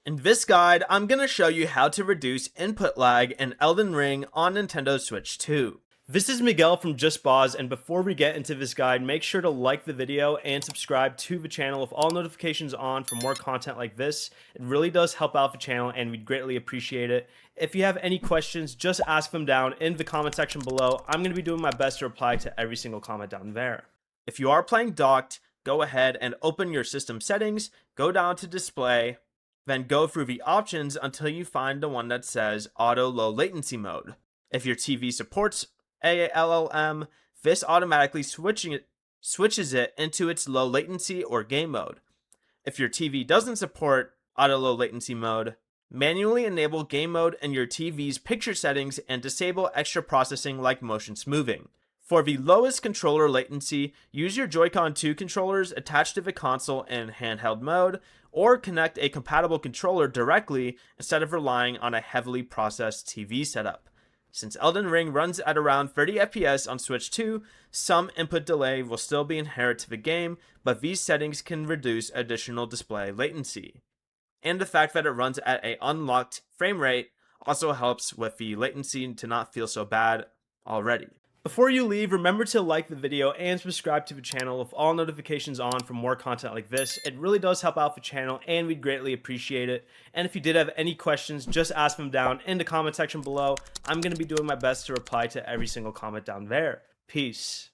In this guide, I'm going to show you how to reduce input lag in Elden Ring on Nintendo Switch 2. This is Miguel from JustBOZ, and before we get into this guide, make sure to like the video and subscribe to the channel with all notifications on for more content like this. It really does help out the channel and we'd greatly appreciate it. If you have any questions, just ask them down in the comment section below. I'm going to be doing my best to reply to every single comment down there. If you are playing docked, go ahead and open your system settings, go down to display, then go through the options until you find the one that says Auto Low Latency Mode. If your TV supports ALLM, this automatically switches it into its low latency or game mode. If your TV doesn't support Auto Low Latency Mode, manually enable game mode in your TV's picture settings and disable extra processing like motion smoothing. For the lowest controller latency, use your Joy-Con 2 controllers attached to the console in handheld mode, or connect a compatible controller directly instead of relying on a heavily processed TV setup. Since Elden Ring runs at around 30 FPS on Switch 2, some input delay will still be inherent to the game, but these settings can reduce additional display latency. And the fact that it runs at an unlocked frame rate also helps with the latency to not feel so bad already. Before you leave, remember to like the video and subscribe to the channel with all notifications on for more content like this. It really does help out the channel and we'd greatly appreciate it. And if you did have any questions, just ask them down in the comment section below. I'm going to be doing my best to reply to every single comment down there. Peace.